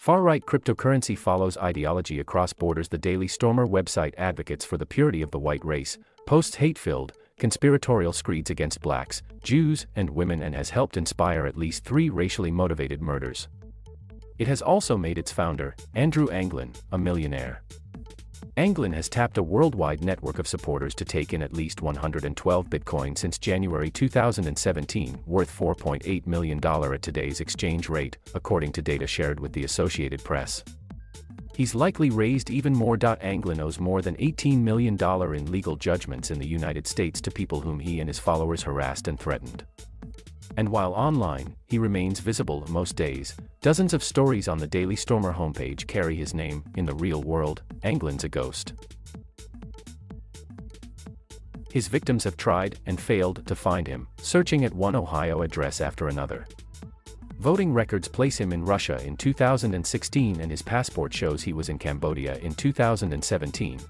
Far-right cryptocurrency follows ideology across borders. The Daily Stormer website advocates for the purity of the white race, posts hate-filled, conspiratorial screeds against blacks, Jews, and women, and has helped inspire at least 3 racially motivated murders. It has also made its founder, Andrew Anglin, a millionaire. Anglin has tapped a worldwide network of supporters to take in at least 112 Bitcoin since January 2017, worth $4.8 million at today's exchange rate, according to data shared with the Associated Press. He's likely raised even more. Anglin owes more than $18 million in legal judgments in the United States to people whom he and his followers harassed and threatened. And while online, he remains visible most days. Dozens of stories on the Daily Stormer homepage carry his name. In the real world, Anglin's a ghost. His victims have tried and failed to find him, searching at one Ohio address after another. Voting records place him in Russia in 2016, and his passport shows he was in Cambodia in 2017.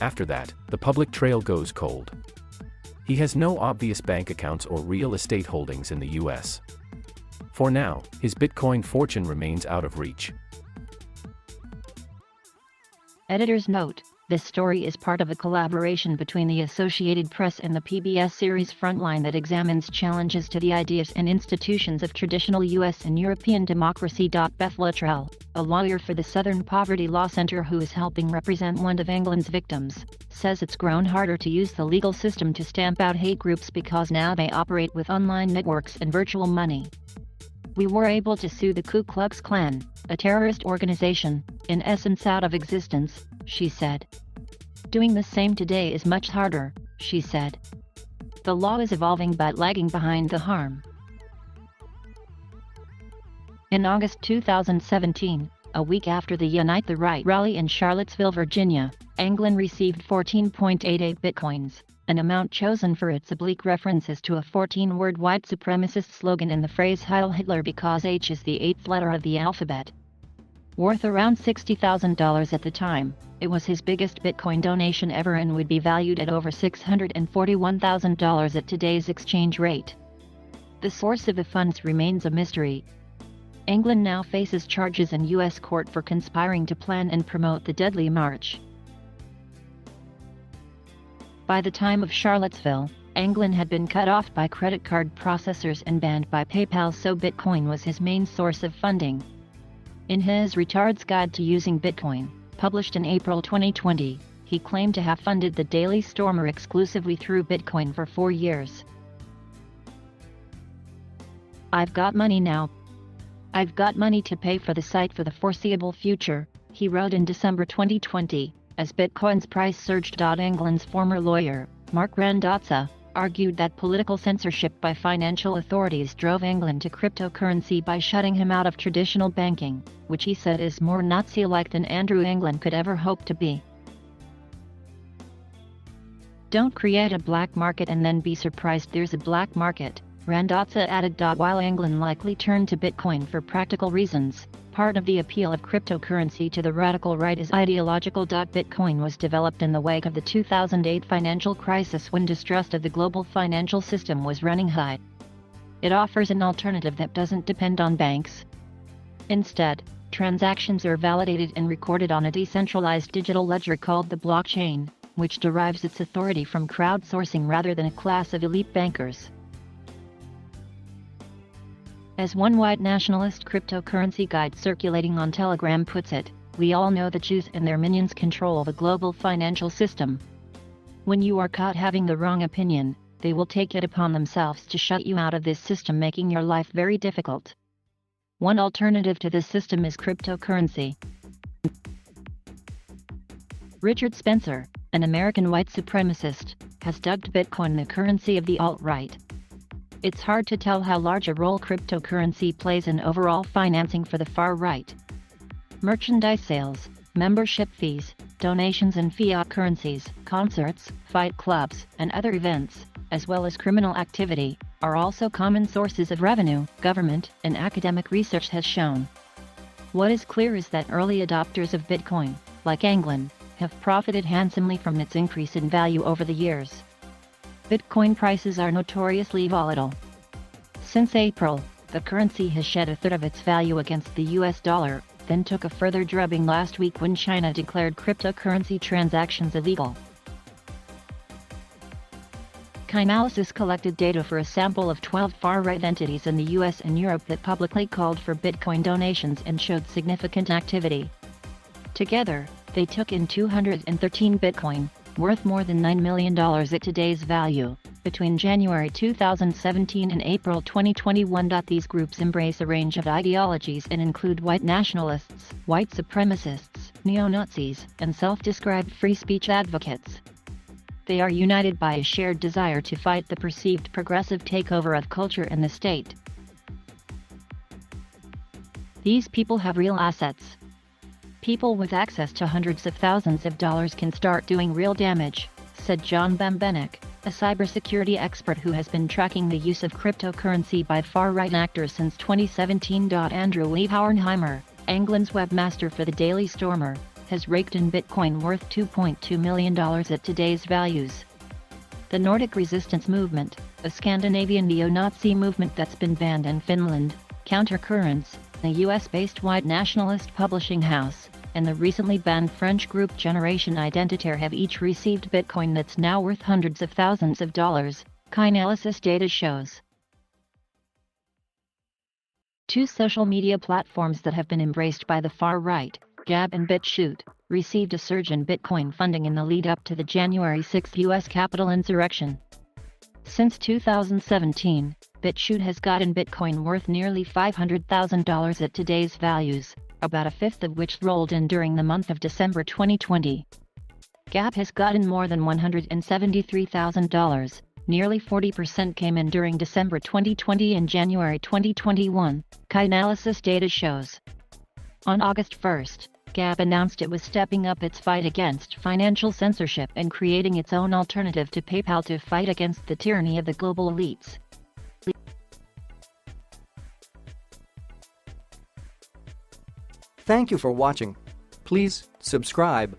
After that, the public trail goes cold. He has no obvious bank accounts or real estate holdings in the US. For now, his Bitcoin fortune remains out of reach. Editor's note: this story is part of a collaboration between the Associated Press and the PBS series Frontline that examines challenges to the ideas and institutions of traditional U.S. and European democracy. Beth Luttrell, a lawyer for the Southern Poverty Law Center who is helping represent one of Anglin's victims, says it's grown harder to use the legal system to stamp out hate groups because now they operate with online networks and virtual money. We were able to sue the Ku Klux Klan, a terrorist organization, in essence out of existence, she said. Doing the same today is much harder, she said. The law is evolving but lagging behind the harm. In August 2017, a week after the Unite the Right rally in Charlottesville, Virginia, Anglin received 14.88 bitcoins, an amount chosen for its oblique references to a 14-word white supremacist slogan in the phrase Heil Hitler because H is the 8th letter of the alphabet. Worth around $60,000 at the time, it was his biggest Bitcoin donation ever and would be valued at over $641,000 at today's exchange rate. The source of the funds remains a mystery. Anglin now faces charges in U.S. court for conspiring to plan and promote the deadly march. By the time of Charlottesville, Anglin had been cut off by credit card processors and banned by PayPal, so Bitcoin was his main source of funding. In his Retard's Guide to Using Bitcoin, published in April 2020, he claimed to have funded the Daily Stormer exclusively through Bitcoin for 4 years. "I've got money now. I've got money to pay for the site for the foreseeable future," he wrote in December 2020, as Bitcoin's price surged. Anglin's former lawyer, Mark Randazza, argued that political censorship by financial authorities drove Anglin to cryptocurrency by shutting him out of traditional banking, which he said is more Nazi-like than Andrew Anglin could ever hope to be. "Don't create a black market and then be surprised there's a black market," Randazza added. While Anglin likely turned to Bitcoin for practical reasons, part of the appeal of cryptocurrency to the radical right is ideological. Bitcoin was developed in the wake of the 2008 financial crisis when distrust of the global financial system was running high. It offers an alternative that doesn't depend on banks. Instead, transactions are validated and recorded on a decentralized digital ledger called the blockchain, which derives its authority from crowdsourcing rather than a class of elite bankers. As one white nationalist cryptocurrency guide circulating on Telegram puts it, "We all know the Jews and their minions control the global financial system. When you are caught having the wrong opinion, they will take it upon themselves to shut you out of this system, making your life very difficult. One alternative to this system is cryptocurrency." Richard Spencer, an American white supremacist, has dubbed Bitcoin the currency of the alt-right. It's hard to tell how large a role cryptocurrency plays in overall financing for the far right. Merchandise sales, membership fees, donations in fiat currencies, concerts, fight clubs, and other events, as well as criminal activity, are also common sources of revenue, government and academic research has shown. What is clear is that early adopters of Bitcoin, like Anglin, have profited handsomely from its increase in value over the years. Bitcoin prices are notoriously volatile. Since April, the currency has shed a third of its value against the US dollar, then took a further drubbing last week when China declared cryptocurrency transactions illegal. Chainalysis collected data for a sample of 12 far-right entities in the US and Europe that publicly called for Bitcoin donations and showed significant activity. Together, they took in 213 Bitcoin, worth more than $9 million at today's value, between January 2017 and April 2021. These groups embrace a range of ideologies and include white nationalists, white supremacists, neo-Nazis, and self-described free speech advocates. They are united by a shared desire to fight the perceived progressive takeover of culture and the state. These people have real assets. People with access to hundreds of thousands of dollars can start doing real damage, said John Bambenek, a cybersecurity expert who has been tracking the use of cryptocurrency by far-right actors since 2017. Andrew Leibhauernheimer, England's webmaster for the Daily Stormer, has raked in Bitcoin worth $2.2 million at today's values. The Nordic Resistance Movement, a Scandinavian neo-Nazi movement that's been banned in Finland, Countercurrents, a US-based white nationalist publishing house, and the recently banned French group Generation Identitaire have each received Bitcoin that's now worth hundreds of thousands of dollars, Chainalysis data shows. Two social media platforms that have been embraced by the far right, Gab and BitChute, received a surge in Bitcoin funding in the lead-up to the January 6 U.S. Capitol insurrection. Since 2017, BitChute has gotten Bitcoin worth nearly $500,000 at today's values, about a fifth of which rolled in during the month of December 2020. Gab has gotten more than $173,000, nearly 40% came in during December 2020 and January 2021, Chainalysis data shows. On August 1, Gab announced it was stepping up its fight against financial censorship and creating its own alternative to PayPal to fight against the tyranny of the global elites. Thank you for watching. Please subscribe.